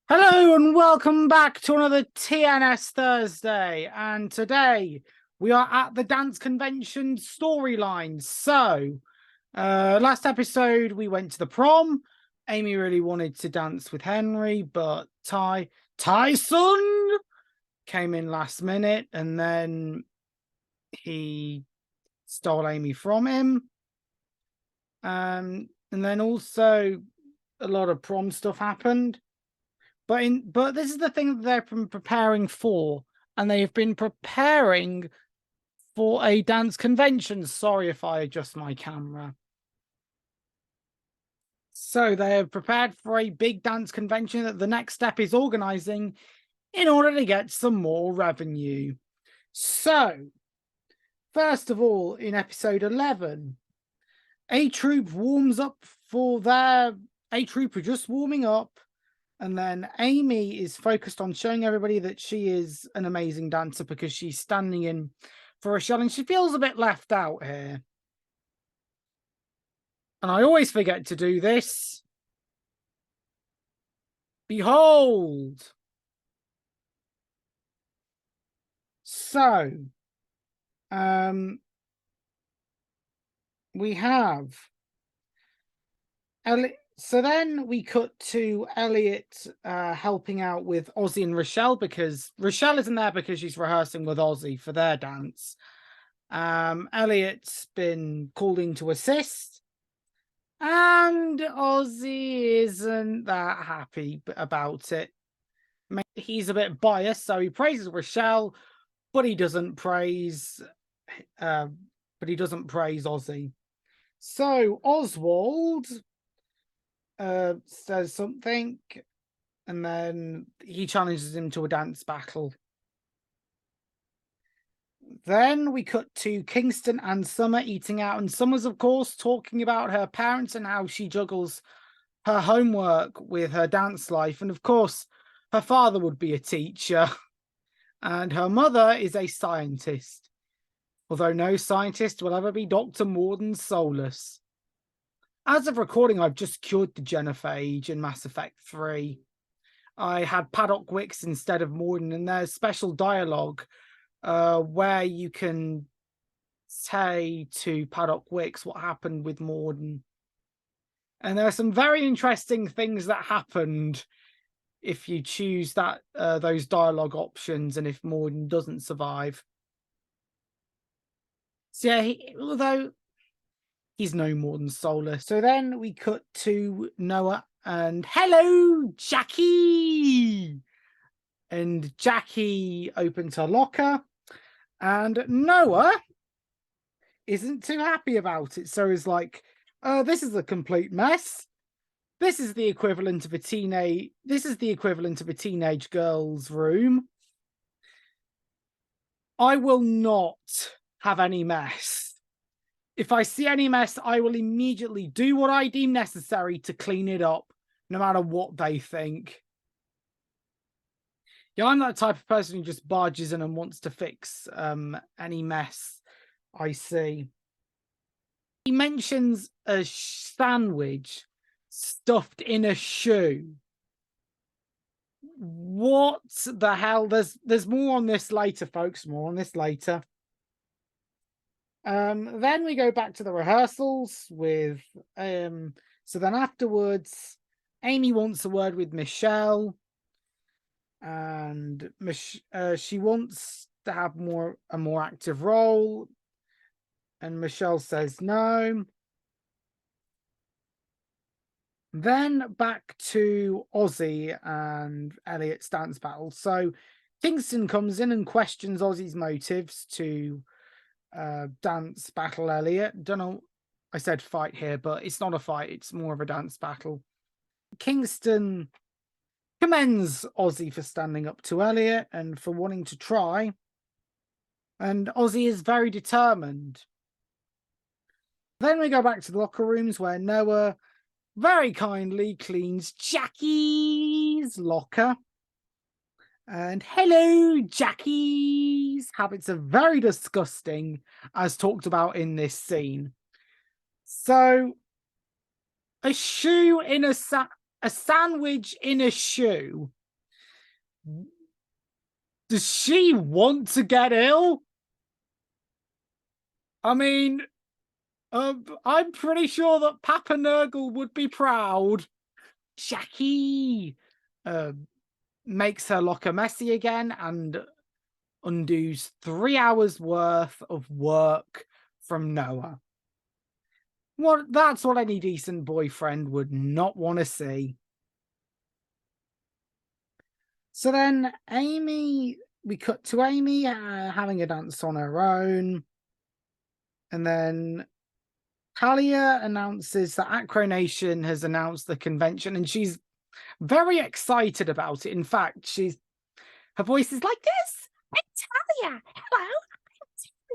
Hello and welcome back to another TNS Thursday. And today we are at the dance convention storyline. So, last episode we went to the prom. Amy really wanted to dance with Henry, but Tyson came in last minute and then he stole Amy from him. And then also a lot of prom stuff happened. But this is the thing that they've been preparing for, and they've been preparing for a dance convention. Sorry if I adjust my camera. So they have prepared for a big dance convention that the next step is organizing in order to get some more revenue. So, first of all, in episode 11, A Troop warms up for their A Troop are just warming up. And then Amy is focused on showing everybody that she is an amazing dancer because she's standing in for a shot and she feels a bit left out here. And I always forget to do this. Behold. So, we have Ellie. So then we cut to Elliot helping out with Ozzy and Rochelle because Rochelle isn't there because she's rehearsing with Ozzy for their dance. Elliot's been called in to assist, and Ozzy isn't that happy about it. He's a bit biased, so he praises Rochelle, but he doesn't praise Ozzy. So Oswald says something, and then he challenges him to a dance battle. Then we cut to Kingston and Summer eating out, and Summer's, of course, talking about her parents and how she juggles her homework with her dance life. And, of course, her father would be a teacher, and her mother is a scientist, although no scientist will ever be Dr. Morden Solus. As of recording, I've just cured the Genophage in Mass Effect 3. I had Paddock Wicks instead of Morden, and there's special dialogue where you can say to Paddock Wicks what happened with Morden. And there are some very interesting things that happened if you choose that those dialogue options and if Morden doesn't survive. So yeah, although he's no more than Solus. So then we cut to Noah and hello, Jackie. And Jackie opens her locker and Noah isn't too happy about it. So he's like, this is a complete mess. This is the equivalent of a teenage girl's room. I will not have any mess. If I see any mess, I will immediately do what I deem necessary to clean it up, no matter what they think. Yeah, I'm that type of person who just barges in and wants to fix any mess I see. He mentions a sandwich stuffed in a shoe. What the hell? There's more on this later, folks. More on this later. Then we go back to the rehearsals with so then afterwards Amy wants a word with Michelle, and she wants to have a more active role, and Michelle says no. Then back to Ozzy and Elliot's dance battle. So Kingston comes in and questions Ozzy's motives to dance battle Elliot. Don't know, I said fight here, but it's not a fight, it's more of a dance battle. Kingston commends Ozzy for standing up to Elliot and for wanting to try, and Ozzy is very determined. Then we go back to the locker rooms where Noah very kindly cleans Jackie's locker. And hello, Jackie's habits are very disgusting, as talked about in this scene. So, a shoe in a sandwich in a shoe Does she want to get ill? I mean, I'm pretty sure that Papa Nurgle would be proud. Jackie makes her locker messy again and undoes 3 hours worth of work from Noah. That's what any decent boyfriend would not want to see. So then we cut to Amy having a dance on her own. And then Talia announces that Acronation has announced the convention, and she's very excited about it. In fact, her voice is like this. I'm Talia. Hello, I'm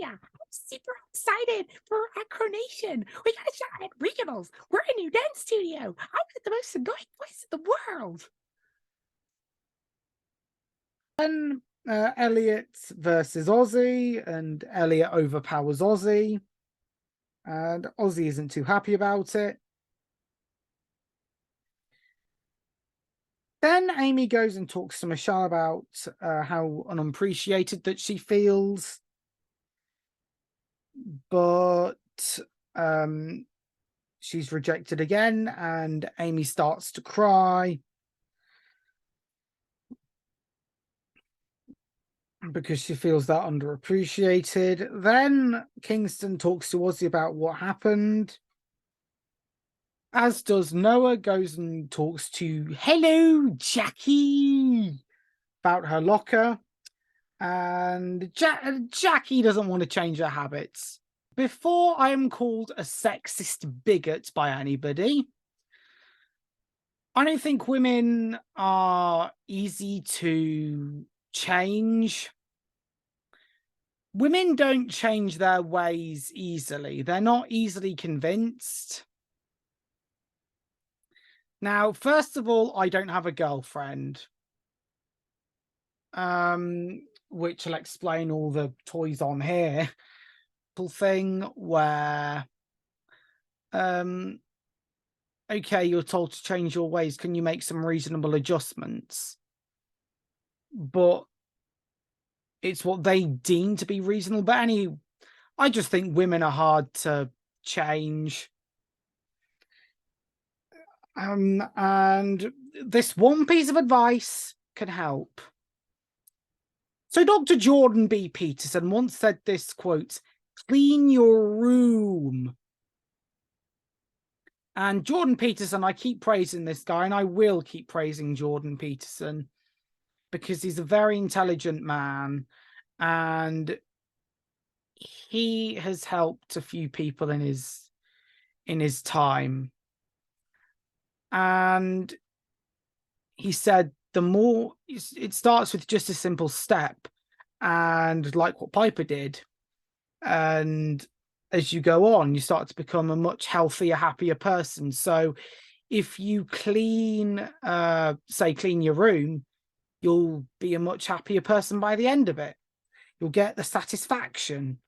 Talia. I'm super excited for Acronation. We got a shot at regionals. We're a new dance studio. I've got the most annoying voice in the world. Then Elliot versus Ozzy, and Elliot overpowers Ozzy. And Ozzy isn't too happy about it. Then Amy goes and talks to Michelle about how unappreciated that she feels. But she's rejected again, and Amy starts to cry because she feels that underappreciated. Then Kingston talks to Ozzy about what happened. As does Noah, goes and talks to Hello Jackie about her locker. And Jackie doesn't want to change her habits. Before I am called a sexist bigot by anybody, I don't think women are easy to change. Women don't change their ways easily. They're not easily convinced. Now, first of all, I don't have a girlfriend. Which will explain all the toys on here. Thing where okay, you're told to change your ways. Can you make some reasonable adjustments? But it's what they deem to be reasonable. But I just think women are hard to change. And this one piece of advice can help. So Dr. Jordan B. Peterson once said this, quote, "Clean your room." And Jordan Peterson, I keep praising this guy, and I will keep praising Jordan Peterson because he's a very intelligent man, and he has helped a few people in his time. And he said the more it starts with just a simple step, and like what Piper did, and as you go on, you start to become a much healthier, happier person. So if you clean your room, you'll be a much happier person by the end of it. You'll get the satisfaction.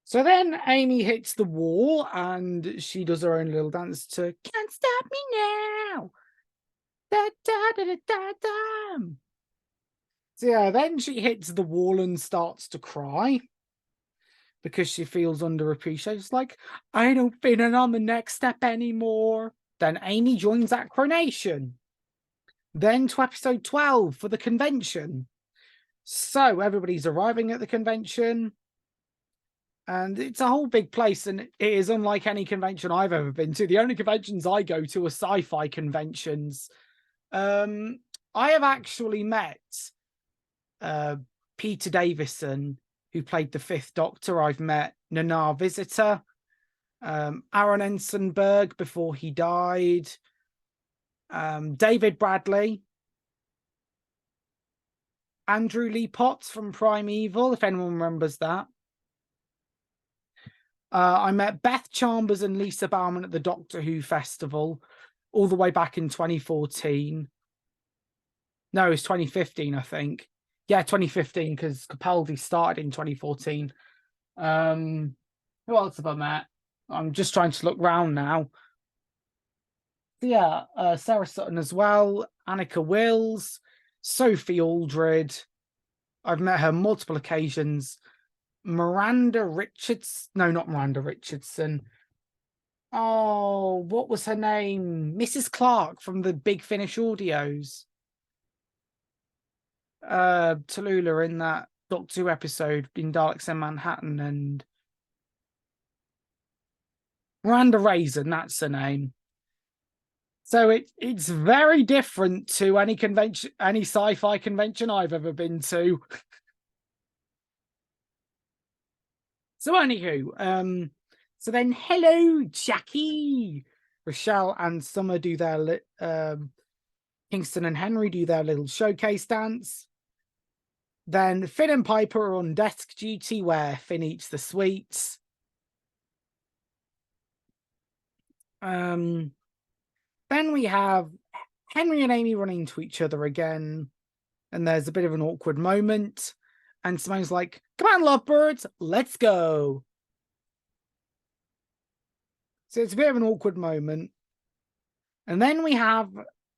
So then Amy hits the wall and she does her own little dance to "Can't Stop Me Now." Da, da, da, da, da, da. So yeah, then she hits the wall and starts to cry because she feels underappreciated. It's like, I don't fit in on the next step anymore. Then Amy joins Acronation. Then to episode 12 for the convention. So everybody's arriving at the convention. And it's a whole big place, and it is unlike any convention I've ever been to. The only conventions I go to are sci-fi conventions. I have actually met Peter Davison, who played the Fifth Doctor. I've met Nana Visitor, Aaron Ensenberg before he died, David Bradley, Andrew Lee Potts from Primeval, if anyone remembers that. I met Beth Chambers and Lisa Bauman at the Doctor Who Festival all the way back in 2014. No, it was 2015, I think. Yeah, 2015, because Capaldi started in 2014. Who else have I met? I'm just trying to look round now. So yeah, Sarah Sutton as well, Annika Wills, Sophie Aldred. I've met her multiple occasions. Miranda Richards. No, not Miranda Richardson. Oh, what was her name? Mrs. Clark from the Big Finish audios. Tallulah in that Doctor Who episode in Daleks in Manhattan, and Miranda Raisin, that's her name. So it's very different to any convention, any sci-fi convention I've ever been to. So anywho, so then hello, Jackie. Rochelle and Summer do their Kingston and Henry do their little showcase dance. Then Finn and Piper are on desk duty where Finn eats the sweets. Then we have Henry and Amy running into each other again, and there's a bit of an awkward moment. And Simone's like, "Come on, lovebirds, let's go." So it's a bit of an awkward moment. And then we have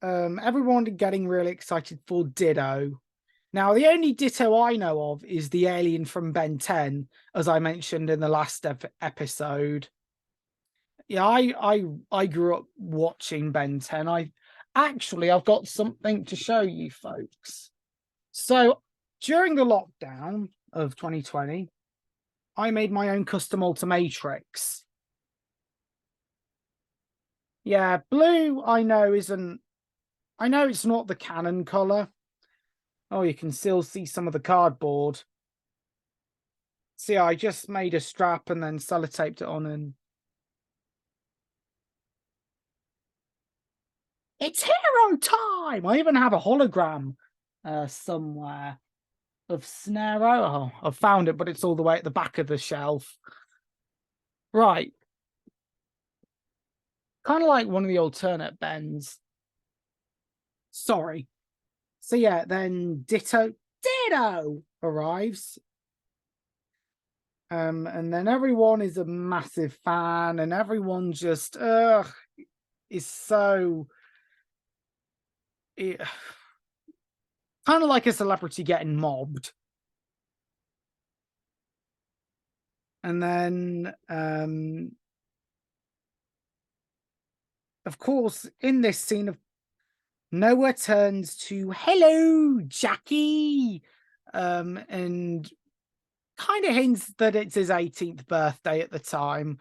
everyone getting really excited for Ditto. Now, the only Ditto I know of is the alien from Ben 10, as I mentioned in the last episode. Yeah, I grew up watching Ben 10. I've got something to show you folks. So during the lockdown of 2020, I made my own custom Ultimatrix. Yeah, blue I know it's not the canon color. Oh, you can still see some of the cardboard. See, I just made a strap and then sellotaped it on, and it's hero time! I even have a hologram somewhere of Snarrow. Oh, I've found it, but it's all the way at the back of the shelf. Right. Kind of like one of the alternate Bens. Sorry. So yeah, then Ditto arrives. And then everyone is a massive fan, and everyone just is so kind of like a celebrity getting mobbed. And then of course, in this scene of Noah turns to hello, Jackie, and kind of hints that it's his 18th birthday at the time.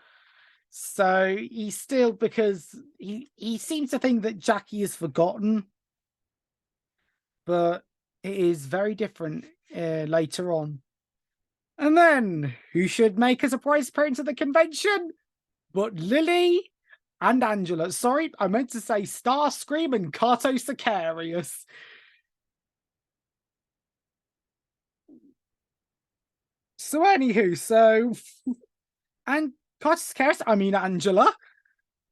So he's still, because he seems to think that Jackie is forgotten, but it is very different later on. And then who should make a surprise appearance at the convention but Lily and Angela? Sorry, I meant to say Starscream and Kato Sicarius. So anywho, and Kato Sicarius, I mean Angela,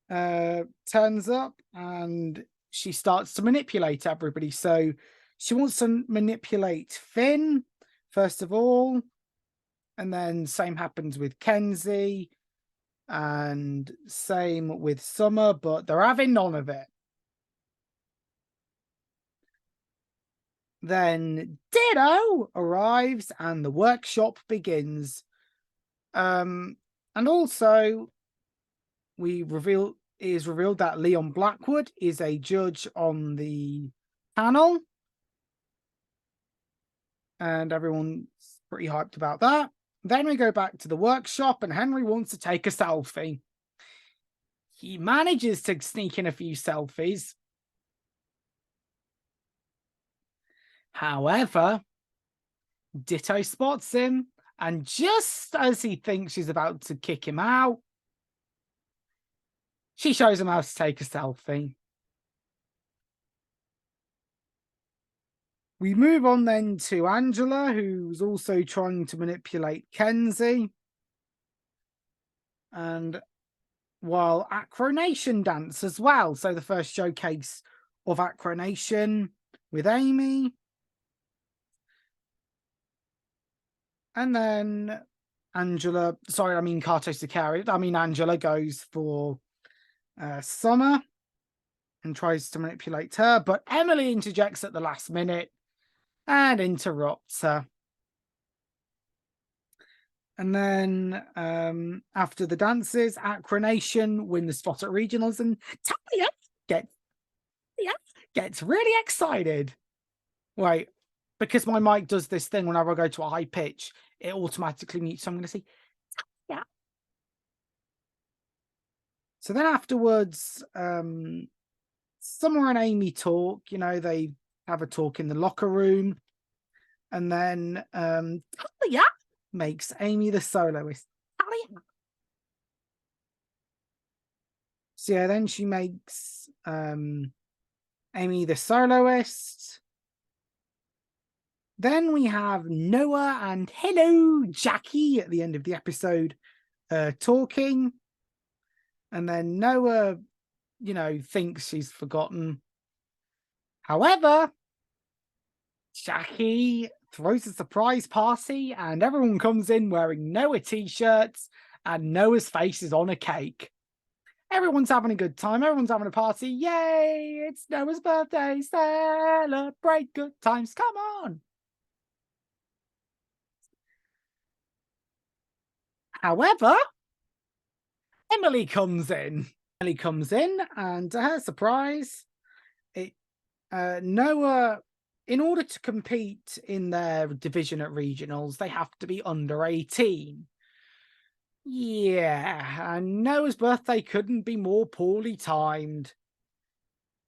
turns up and she starts to manipulate everybody. So she wants to manipulate Finn, first of all, and then same happens with Kenzie, and same with Summer, but they're having none of it. Then Ditto arrives and the workshop begins. And also it is revealed that Leon Blackwood is a judge on the panel. And everyone's pretty hyped about that. Then we go back to the workshop and Henry wants to take a selfie. He manages to sneak in a few selfies. However, Ditto spots him, and just as he thinks she's about to kick him out, she shows him how to take a selfie. We move on then to Angela, who's also trying to manipulate Kenzie. And while Acronation dance as well. So the first showcase of Acronation with Amy. And then Angela goes for Summer. and tries to manipulate her, but Emily interjects at the last minute and interrupts her. And then after the dances, Accra Nation win the spot at regionals, and Talia gets really excited. Wait, because my mic does this thing whenever I go to a high pitch, it automatically mutes. So I'm going to say, yeah. So then afterwards, Summer and Amy talk. They have a talk in the locker room, and then Talia makes Amy the soloist. Talia. So yeah, then she makes Amy the soloist. Then we have Noah and hello Jackie at the end of the episode talking. And then Noah, thinks she's forgotten. However, Jackie throws a surprise party and everyone comes in wearing Noah t-shirts and Noah's face is on a cake. Everyone's having a good time. Everyone's having a party. Yay! It's Noah's birthday. Celebrate good times. Come on. However, Emily comes in. And to her surprise, Noah, in order to compete in their division at regionals, they have to be under 18. Yeah, and Noah's birthday couldn't be more poorly timed.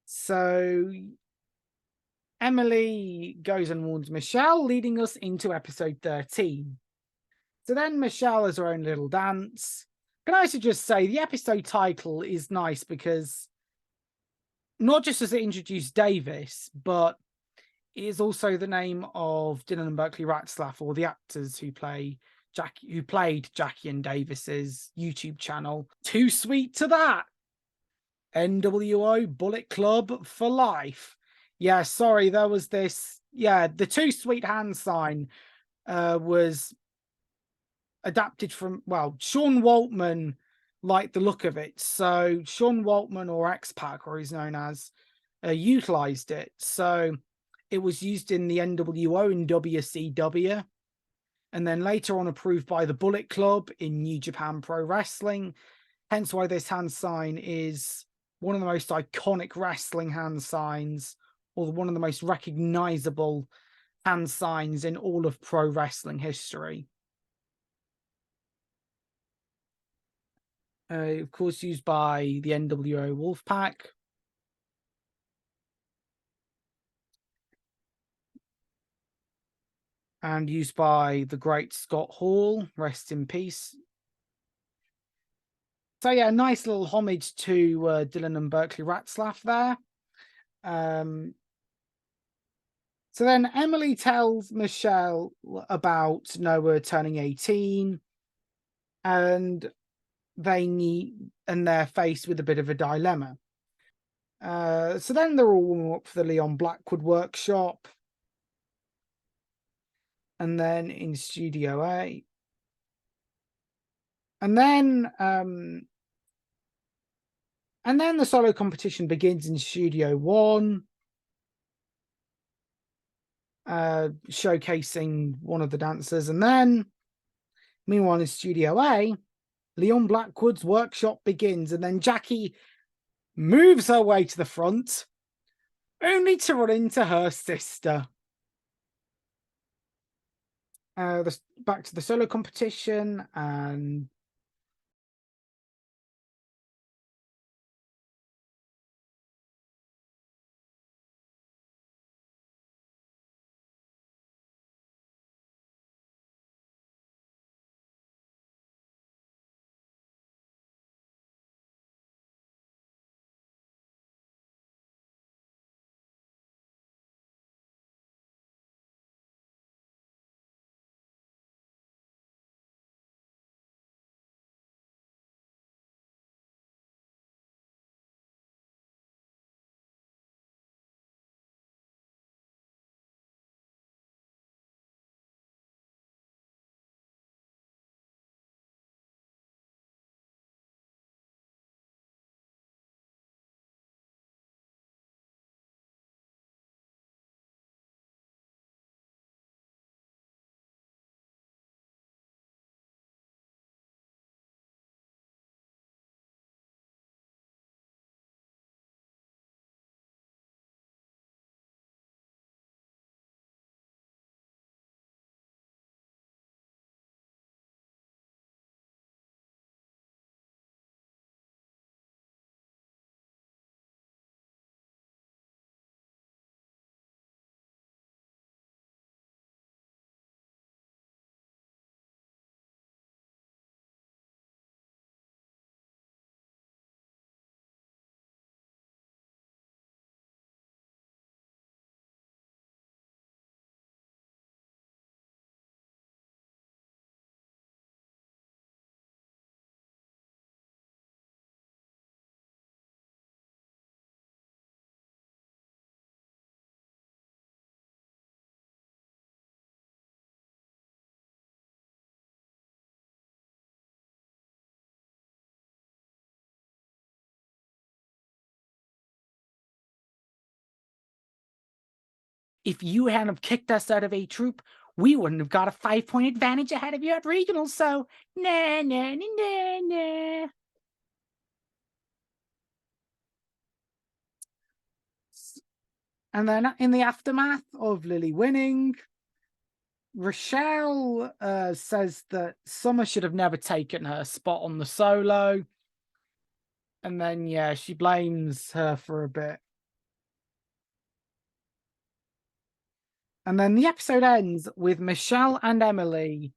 So Emily goes and warns Michelle, leading us into episode 13. So then Michelle has her own little dance. Can I also just say the episode title is nice because not just does it introduce Davis, but it is also the name of Dylan and Berkeley Ratzlaff, or the actors who played Jackie and Davis's YouTube channel. Too sweet to that. NWO Bullet Club for life. Yeah, sorry, there was this. Yeah, the Too Sweet hand sign was adapted from, Sean Waltman liked the look of it. So Sean Waltman, or X-Pac, or he's known as, utilized it. So it was used in the NWO and WCW. And then later on approved by the Bullet Club in New Japan Pro Wrestling. Hence why this hand sign is one of the most iconic wrestling hand signs, or one of the most recognizable hand signs in all of pro wrestling history. Of course, used by the NWO Wolfpack. And used by the great Scott Hall, rest in peace. So yeah, a nice little homage to Dylan and Berkeley Ratzlaff there. So then Emily tells Michelle about Noah turning 18, and they're faced with a bit of a dilemma. So then they're all warming up for the Leon Blackwood workshop. And then in Studio A. And then the solo competition begins in Studio 1. Showcasing one of the dancers. And then, meanwhile, in Studio A, Leon Blackwood's workshop begins. And then Jackie moves her way to the front, only to run into her sister. Back to the solo competition, and if you hadn't kicked us out of A Troop, we wouldn't have got a 5-point advantage ahead of you at regionals. So, nah, nah, nah, nah, nah. And then in the aftermath of Lily winning, Rochelle says that Summer should have never taken her spot on the solo. And then, yeah, she blames her for a bit. And then the episode ends with Michelle and Emily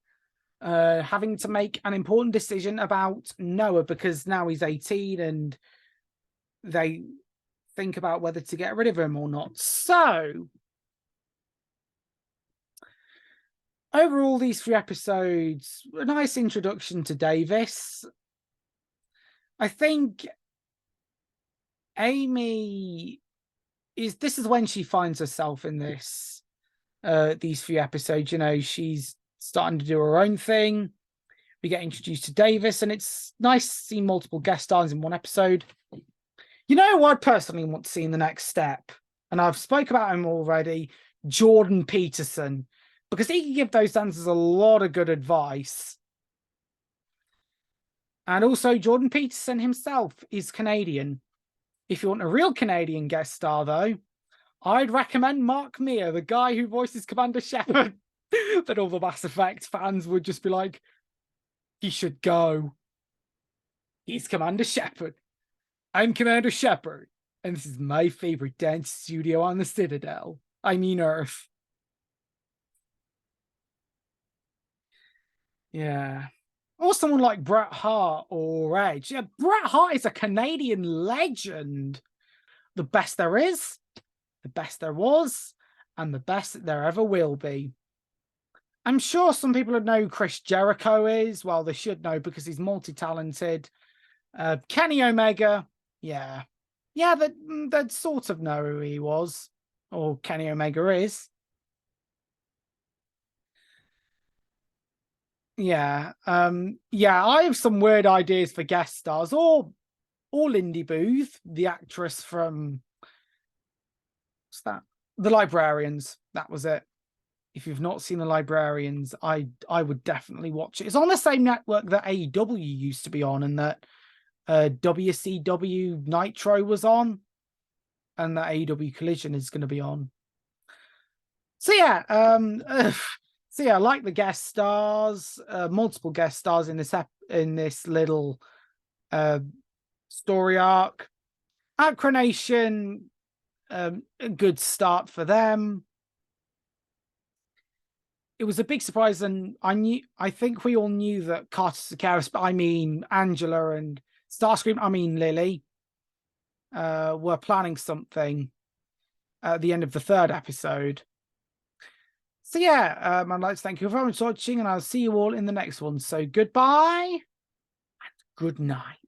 having to make an important decision about Noah, because now he's 18 and they think about whether to get rid of him or not. So, overall, these 3 episodes, a nice introduction to Davis. I think Amy this is when she finds herself in these few episodes. You know, she's starting to do her own thing. We get introduced to Davis, and it's nice to see multiple guest stars in one episode. You know what I personally want to see in the next step, and I've spoke about him already, Jordan Peterson, because he can give those dancers a lot of good advice. And also, Jordan Peterson himself is Canadian. If you want a real Canadian guest star, though, I'd recommend Mark Meir, the guy who voices Commander Shepard. That all the Mass Effect fans would just be like, he should go. He's Commander Shepard. I'm Commander Shepard, and this is my favorite dance studio on the Citadel. I mean Earth. Yeah. Or someone like Bret Hart or Edge. Yeah, Bret Hart is a Canadian legend. The best there is, the best there was, and the best that there ever will be. I'm sure some people know who Chris Jericho is. Well, they should know because he's multi-talented. Kenny Omega, yeah. Yeah, they'd sort of know who he was, or Kenny Omega is. Yeah. Yeah, I have some weird ideas for guest stars, or Lindy Booth, the actress from what's that? The Librarians. That was it. If you've not seen The Librarians, I would definitely watch it. It's on the same network that AEW used to be on, and that WCW Nitro was on, and that AEW Collision is going to be on. So yeah, so yeah, I like the guest stars, multiple guest stars in this little story arc. Acronation, a good start for them. It was a big surprise, and I think we all knew that Carter Sakaris, but I mean Angela, and Starscream, I mean Lily, were planning something at the end of the 3rd episode. So yeah, I'd like to thank you very much for watching, and I'll see you all in the next one. So goodbye and good night.